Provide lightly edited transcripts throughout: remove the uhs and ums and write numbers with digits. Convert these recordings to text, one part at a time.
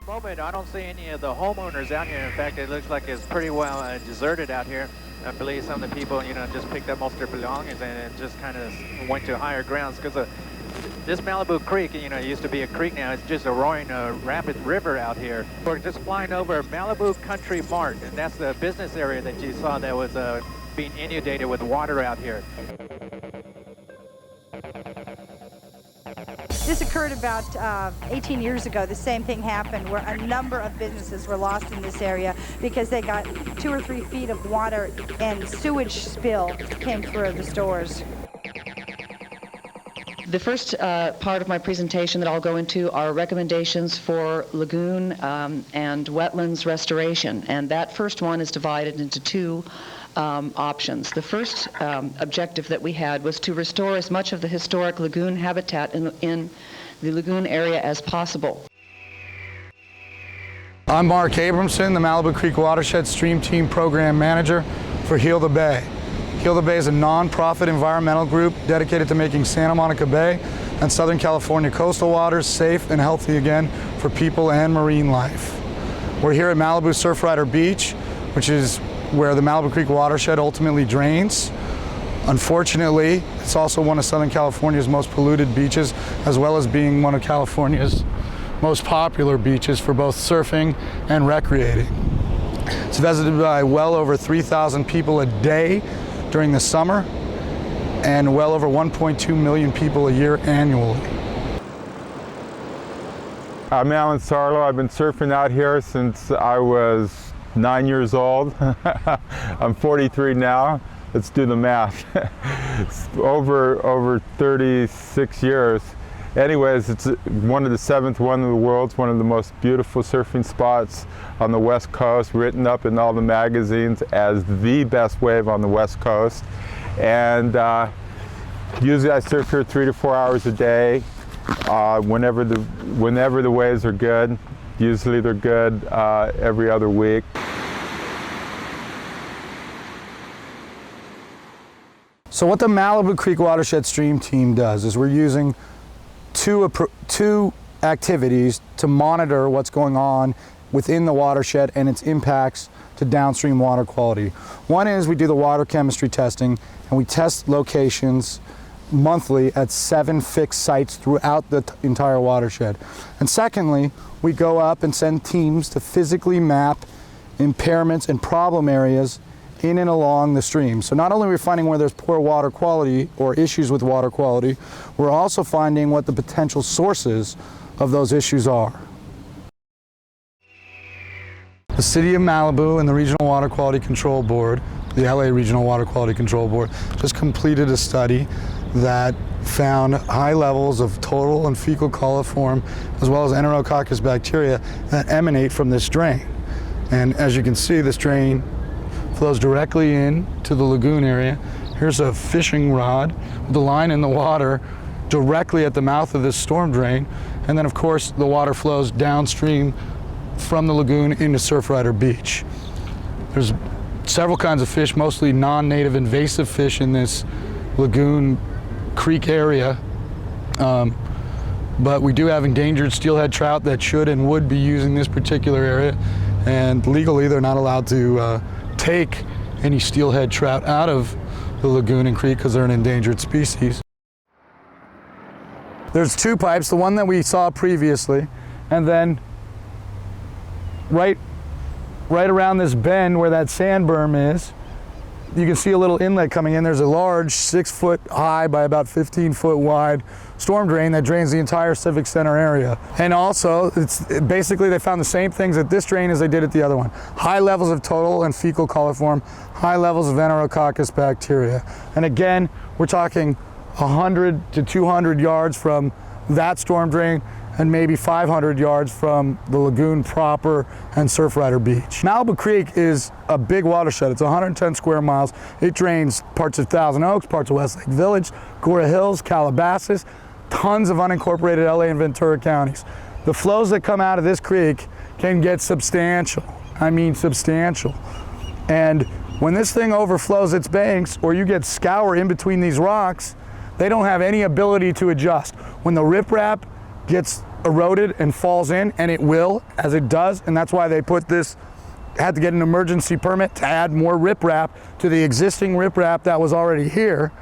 Moment, I don't see any of the homeowners out here. In fact, it looks like it's pretty well deserted out here. I believe some of the people, just picked up most of their belongings and just kind of went to higher grounds because this Malibu Creek, it used to be a creek now. It's just a roaring rapid river out here. We're just flying over Malibu Country Mart, and that's the business area that you saw that was being inundated with water out here. This occurred about 18 years ago. The same thing happened where a number of businesses were lost in this area because they got 2 or 3 feet of water and sewage spill came through the stores. The first part of my presentation that I'll go into are recommendations for lagoon and wetlands restoration. And that first one is divided into 2 options. The first objective that we had was to restore as much of the historic lagoon habitat in the lagoon area as possible. I'm Mark Abramson, the Malibu Creek Watershed Stream Team Program Manager for Heal the Bay. Heal the Bay is a non-profit environmental group dedicated to making Santa Monica Bay and Southern California coastal waters safe and healthy again for people and marine life. We're here at Malibu Surfrider Beach, which is where the Malibu Creek watershed ultimately drains. Unfortunately, it's also one of Southern California's most polluted beaches, as well as being one of California's most popular beaches for both surfing and recreating. It's visited by well over 3,000 people a day during the summer and well over 1.2 million people a year annually. I'm Alan Sarlo. I've been surfing out here since I was 9 years old. I'm 43 now. Let's do the math. It's over 36 years. Anyways, it's one of the 7th one in the world. It's one of the most beautiful surfing spots on the West Coast, written up in all the magazines as the best wave on the West Coast. And usually I surf here 3 to 4 hours a day. Whenever the waves are good. Usually they're good every other week. So what the Malibu Creek Watershed Stream Team does is we're using two activities to monitor what's going on within the watershed and its impacts to downstream water quality. One is we do the water chemistry testing, and we test locations monthly at 7 fixed sites throughout the entire watershed. And secondly, we go up and send teams to physically map impairments and problem areas in and along the stream. So not only are we finding where there's poor water quality or issues with water quality, we're also finding what the potential sources of those issues are. The City of Malibu and the Regional Water Quality Control Board, the LA Regional Water Quality Control Board, just completed a study that found high levels of total and fecal coliform as well as Enterococcus bacteria that emanate from this drain. And as you can see, this drain flows directly into the lagoon area. Here's a fishing rod with the line in the water directly at the mouth of this storm drain. And then of course the water flows downstream from the lagoon into Surfrider Beach. There's several kinds of fish, mostly non-native invasive fish in this lagoon creek area. But we do have endangered steelhead trout that should and would be using this particular area. And legally they're not allowed to take any steelhead trout out of the lagoon and creek because they're an endangered species. There's 2 pipes, the one that we saw previously, and then right around this bend where that sand berm is, you can see a little inlet coming in. There's a large 6 foot high by about 15 foot wide storm drain that drains the entire Civic Center area. And also, basically they found the same things at this drain as they did at the other one. High levels of total and fecal coliform, high levels of Enterococcus bacteria. And again, we're talking 100 to 200 yards from that storm drain and maybe 500 yards from the lagoon proper and Surfrider Beach. Malibu Creek is a big watershed. It's 110 square miles. It drains parts of Thousand Oaks, parts of Westlake Village, Gora Hills, Calabasas, tons of unincorporated LA and Ventura counties. The flows that come out of this creek can get substantial. I mean substantial. And when this thing overflows its banks, or you get scour in between these rocks, they don't have any ability to adjust. When the riprap gets eroded and falls in, and it will, as it does, and that's why they put this, had to get an emergency permit to add more riprap to the existing riprap that was already here.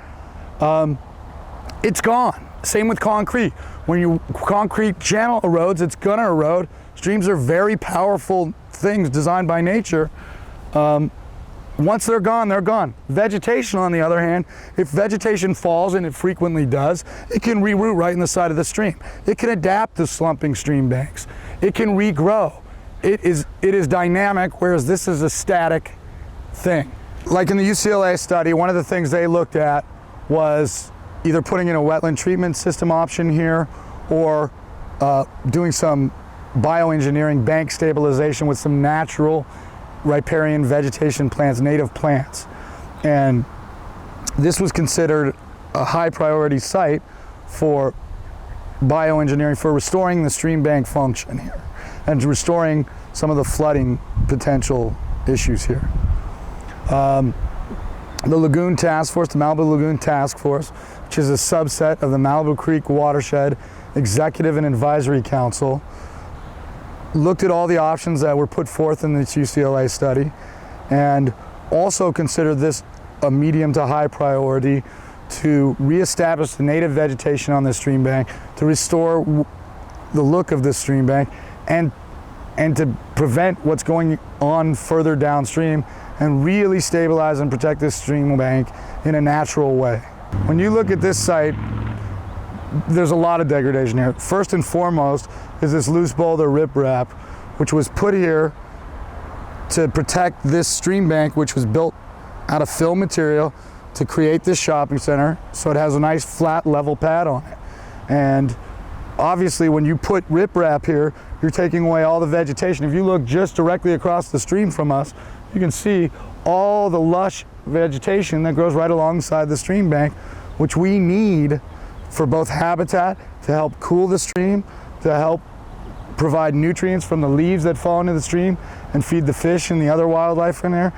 It's gone. Same with concrete. When your concrete channel erodes, it's gonna erode. Streams are very powerful things designed by nature. Once they're gone, they're gone. Vegetation, on the other hand, if vegetation falls, and it frequently does, it can reroot right in the side of the stream. It can adapt to slumping stream banks. It can regrow. It is dynamic, whereas this is a static thing. Like in the UCLA study, one of the things they looked at was either putting in a wetland treatment system option here, or doing some bioengineering bank stabilization with some natural riparian vegetation plants, native plants. And this was considered a high priority site for bioengineering, for restoring the stream bank function here and restoring some of the flooding potential issues here. The Lagoon Task Force, the Malibu Lagoon Task Force, which is a subset of the Malibu Creek Watershed Executive and Advisory Council, looked at all the options that were put forth in this UCLA study, and also considered this a medium to high priority to reestablish the native vegetation on this stream bank, to restore the look of this stream bank, and to prevent what's going on further downstream, and really stabilize and protect this stream bank in a natural way. When you look at this site, there's a lot of degradation here. First and foremost is this loose boulder riprap, which was put here to protect this stream bank, which was built out of fill material to create this shopping center, so it has a nice flat level pad on it. And obviously when you put riprap here, you're taking away all the vegetation. If you look just directly across the stream from us, you can see all the lush vegetation that grows right alongside the stream bank, which we need for both habitat, to help cool the stream, to help provide nutrients from the leaves that fall into the stream and feed the fish and the other wildlife in there,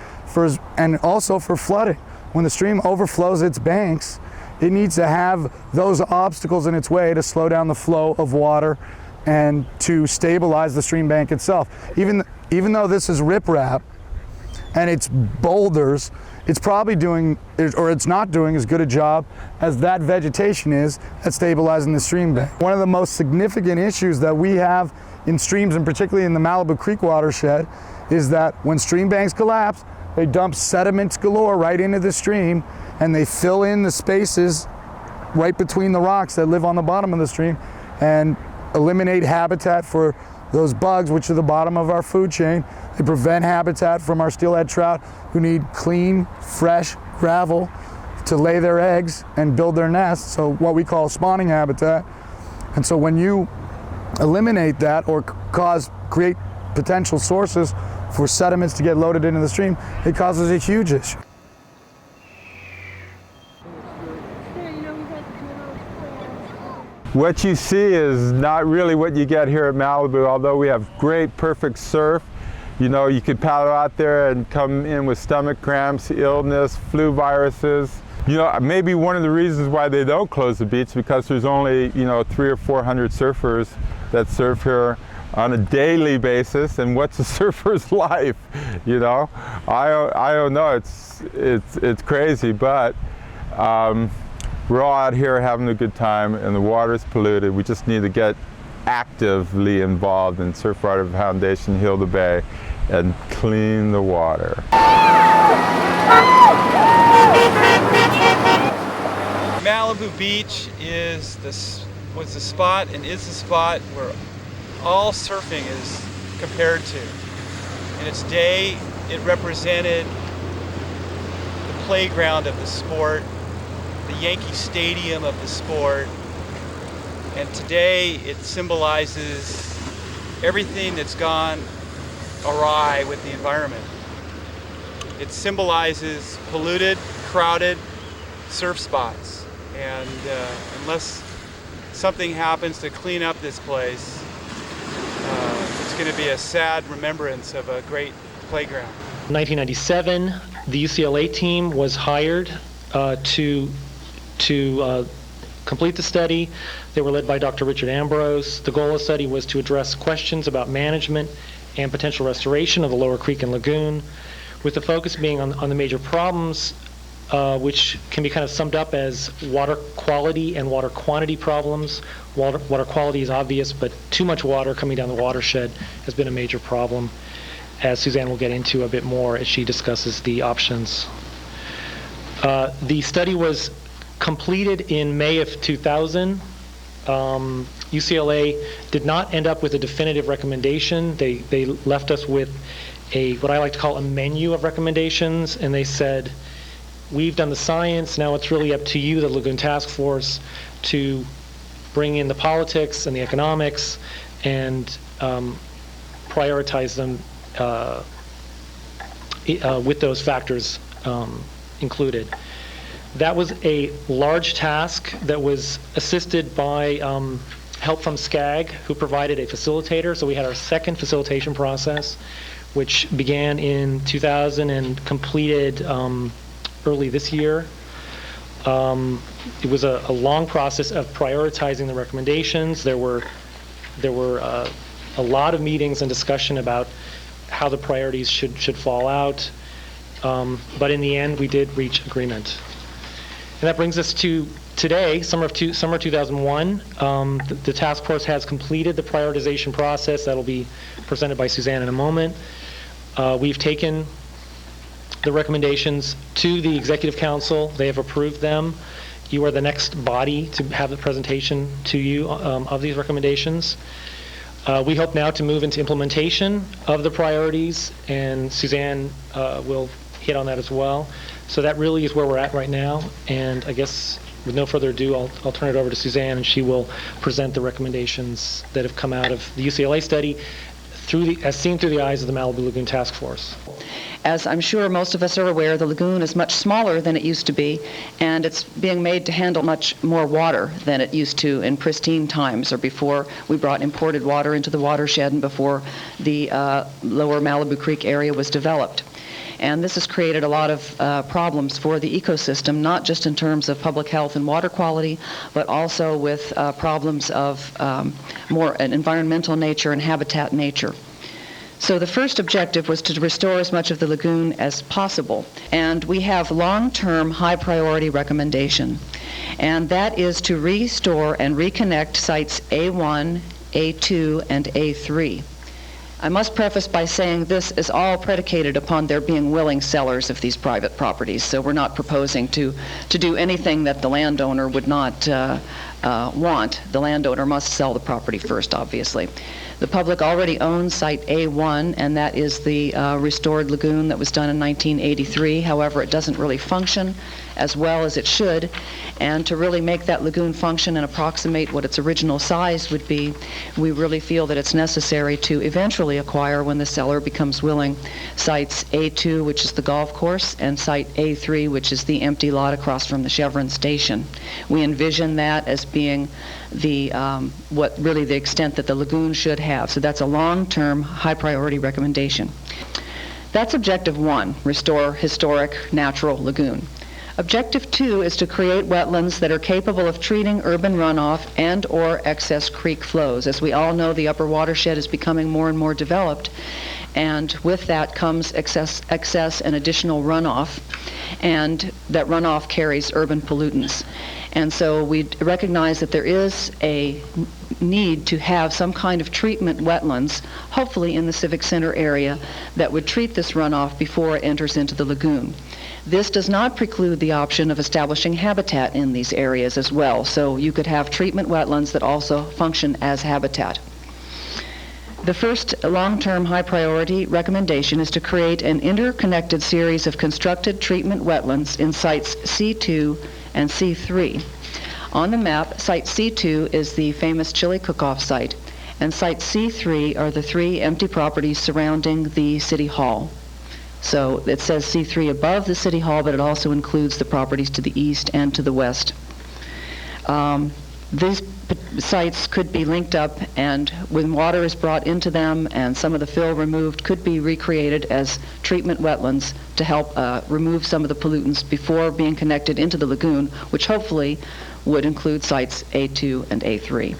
and also for flooding. When the stream overflows its banks, it needs to have those obstacles in its way to slow down the flow of water and to stabilize the stream bank itself. Even though this is riprap and it's boulders, it's probably doing, or it's not doing as good a job as that vegetation is at stabilizing the stream bank. One of the most significant issues that we have in streams, and particularly in the Malibu Creek watershed, is that when stream banks collapse, they dump sediments galore right into the stream, and they fill in the spaces right between the rocks that live on the bottom of the stream, and eliminate habitat for those bugs, which are the bottom of our food chain. They prevent habitat from our steelhead trout, who need clean, fresh gravel to lay their eggs and build their nests, so what we call spawning habitat. And so when you eliminate that or create potential sources for sediments to get loaded into the stream, it causes a huge issue. What you see is not really what you get here at Malibu, although we have great, perfect surf. You know, you could paddle out there and come in with stomach cramps, illness, flu viruses. You know, maybe one of the reasons why they don't close the beach, because there's only, 300 or 400 surfers that surf here on a daily basis, and what's a surfer's life? I don't know. It's crazy, but we're all out here having a good time, and the water's polluted. We just need to get actively involved in Surfrider Foundation, Heal the Bay, and clean the water. Malibu Beach was the spot and is the spot where all surfing is compared to. In its day, it represented the playground of the sport, the Yankee Stadium of the sport, and today it symbolizes everything that's gone awry with the environment. It symbolizes polluted, crowded surf spots, and unless something happens to clean up this place, it's going to be a sad remembrance of a great playground. In 1997, the UCLA team was hired to complete the study. They were led by Dr. Richard Ambrose. The goal of the study was to address questions about management and potential restoration of the lower creek and lagoon, with the focus being on the major problems, which can be kind of summed up as water quality and water quantity problems. Water quality is obvious, but too much water coming down the watershed has been a major problem, as Suzanne will get into a bit more as she discusses the options. The study was completed in May of 2000. UCLA did not end up with a definitive recommendation. They left us with what I like to call a menu of recommendations, and they said, we've done the science, now it's really up to you, the Lagoon Task Force, to bring in the politics and the economics and prioritize them with those factors included. That was a large task that was assisted by help from SCAG, who provided a facilitator. So we had our second facilitation process, which began in 2000 and completed early this year. It was a long process of prioritizing the recommendations. There were a lot of meetings and discussion about how the priorities should fall out. But in the end, we did reach agreement. And that brings us to today, summer 2001. The task force has completed the prioritization process. That'll be presented by Suzanne in a moment. We've taken the recommendations to the Executive Council. They have approved them. You are the next body to have the presentation to you of these recommendations. We hope now to move into implementation of the priorities, and Suzanne will hit on that as well. So that really is where we're at right now, and I guess with no further ado, I'll turn it over to Suzanne, and she will present the recommendations that have come out of the UCLA study as seen through the eyes of the Malibu Lagoon Task Force. As I'm sure most of us are aware, the lagoon is much smaller than it used to be, and it's being made to handle much more water than it used to in pristine times, or before we brought imported water into the watershed and before the lower Malibu Creek area was developed. And this has created a lot of problems for the ecosystem, not just in terms of public health and water quality, but also with problems of more an environmental nature and habitat nature. So the first objective was to restore as much of the lagoon as possible. And we have long-term high priority recommendation. And that is to restore and reconnect sites A1, A2, and A3. I must preface by saying this is all predicated upon there being willing sellers of these private properties. So we're not proposing to do anything that the landowner would not want. The landowner must sell the property first, obviously. The public already owns Site A1, and that is the restored lagoon that was done in 1983. However, it doesn't really function as well as it should. And to really make that lagoon function and approximate what its original size would be, we really feel that it's necessary to eventually acquire, when the seller becomes willing, Sites A2, which is the golf course, and Site A3, which is the empty lot across from the Chevron station. We envision that as being the the extent that the lagoon should have. So that's a long-term, high-priority recommendation. That's Objective 1, restore historic natural lagoon. Objective 2 is to create wetlands that are capable of treating urban runoff and or excess creek flows. As we all know, the upper watershed is becoming more and more developed, and with that comes excess and additional runoff, and that runoff carries urban pollutants. And so we recognize that there is a need to have some kind of treatment wetlands, hopefully in the Civic Center area, that would treat this runoff before it enters into the lagoon. This does not preclude the option of establishing habitat in these areas as well. So you could have treatment wetlands that also function as habitat. The first long-term high-priority recommendation is to create an interconnected series of constructed treatment wetlands in sites C2 and C3. On the map, Site C2 is the famous chili cook-off site, and Site C3 are the 3 empty properties surrounding the City Hall. So it says C3 above the City Hall, but it also includes the properties to the east and to the west. These sites could be linked up, and when water is brought into them and some of the fill removed, could be recreated as treatment wetlands to help remove some of the pollutants before being connected into the lagoon, which hopefully would include sites A2 and A3.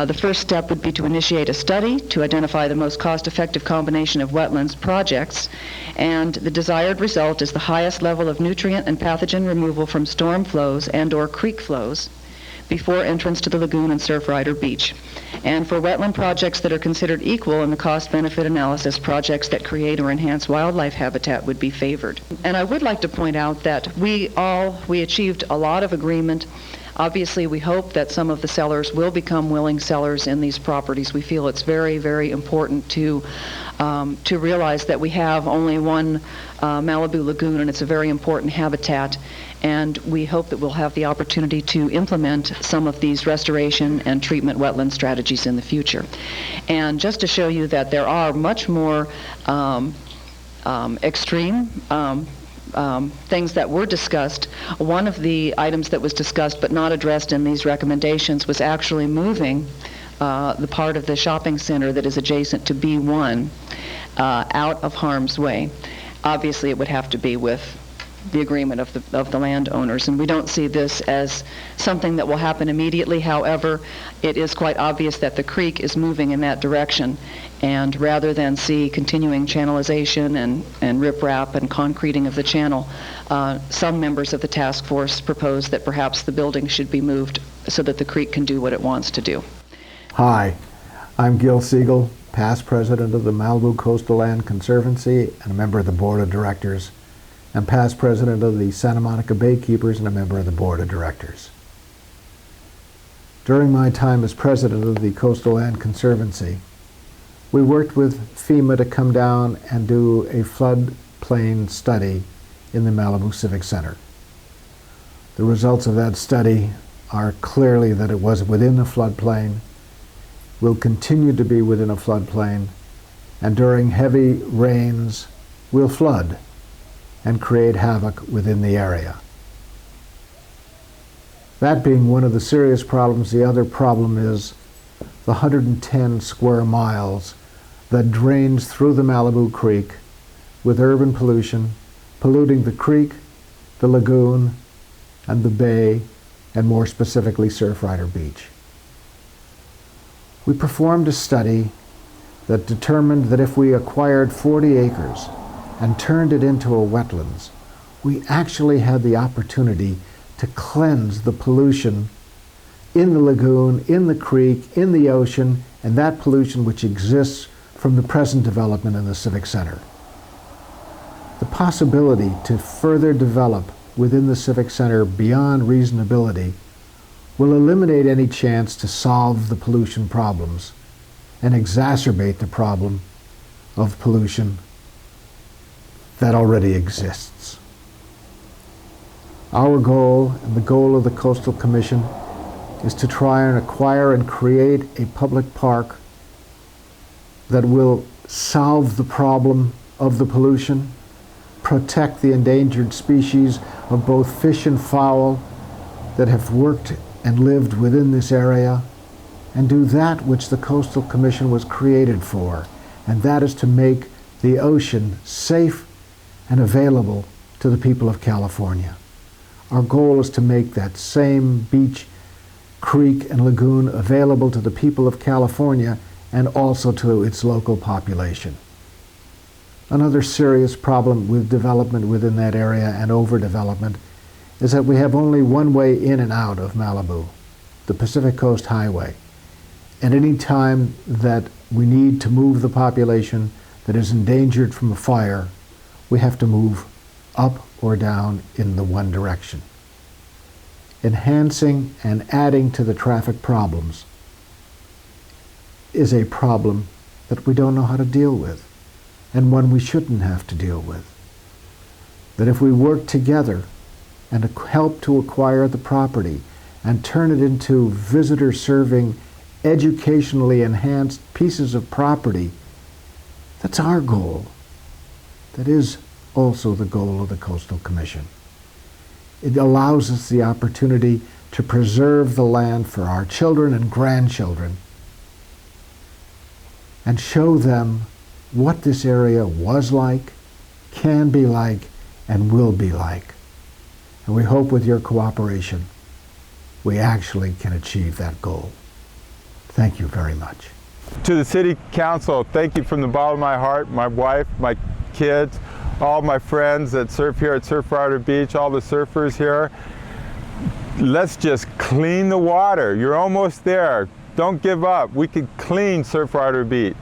The first step would be to initiate a study to identify the most cost-effective combination of wetlands projects, and the desired result is the highest level of nutrient and pathogen removal from storm flows and/or creek flows before entrance to the lagoon and Surfrider Beach. And for wetland projects that are considered equal in the cost-benefit analysis, projects that create or enhance wildlife habitat would be favored. And I would like to point out that we achieved a lot of agreement. Obviously, we hope that some of the sellers will become willing sellers in these properties. We feel it's very, very important to realize that we have only one Malibu Lagoon, and it's a very important habitat. And we hope that we'll have the opportunity to implement some of these restoration and treatment wetland strategies in the future. And just to show you that there are much more extreme things that were discussed, one of the items that was discussed but not addressed in these recommendations was actually moving the part of the shopping center that is adjacent to B1 out of harm's way. Obviously, it would have to be with the agreement of the landowners, and we don't see this as something that will happen immediately. However, it is quite obvious that the creek is moving in that direction, and rather than see continuing channelization and riprap and concreting of the channel, some members of the task force propose that perhaps the building should be moved so that the creek can do what it wants to do. Hi, I'm Gil Siegel, past president of the Malibu Coastal Land Conservancy and a member of the board of directors, and past president of the Santa Monica Baykeepers and a member of the board of directors. During my time as president of the Coastal Land Conservancy, we worked with FEMA to come down and do a floodplain study in the Malibu Civic Center. The results of that study are clearly that it was within the floodplain, will continue to be within a floodplain, and during heavy rains will flood and create havoc within the area. That being one of the serious problems, the other problem is the 110 square miles that drains through the Malibu Creek with urban pollution, polluting the creek, the lagoon, and the bay, and more specifically Surfrider Beach. We performed a study that determined that if we acquired 40 acres and turned it into a wetlands, we actually had the opportunity to cleanse the pollution in the lagoon, in the creek, in the ocean, and that pollution which exists from the present development in the Civic Center. The possibility to further develop within the Civic Center beyond reasonability will eliminate any chance to solve the pollution problems and exacerbate the problem of pollution that already exists. Our goal, and the goal of the Coastal Commission, is to try and acquire and create a public park that will solve the problem of the pollution, protect the endangered species of both fish and fowl that have worked and lived within this area, and do that which the Coastal Commission was created for, and that is to make the ocean safe and available to the people of California. Our goal is to make that same beach, creek, and lagoon available to the people of California and also to its local population. Another serious problem with development within that area and overdevelopment is that we have only one way in and out of Malibu, the Pacific Coast Highway. At any time that we need to move the population that is endangered from a fire, we have to move up or down in the one direction. Enhancing and adding to the traffic problems is a problem that we don't know how to deal with, and one we shouldn't have to deal with. That if we work together and help to acquire the property and turn it into visitor-serving, educationally enhanced pieces of property, that's our goal. That is also the goal of the Coastal Commission. It allows us the opportunity to preserve the land for our children and grandchildren and show them what this area was like, can be like, and will be like. And we hope with your cooperation we actually can achieve that goal. Thank you very much. To the City Council, thank you from the bottom of my heart, my wife, my kids, all my friends that surf here at Surfrider Beach, all the surfers here. Let's just clean the water. You're almost there. Don't give up. We can clean Surfrider Beach.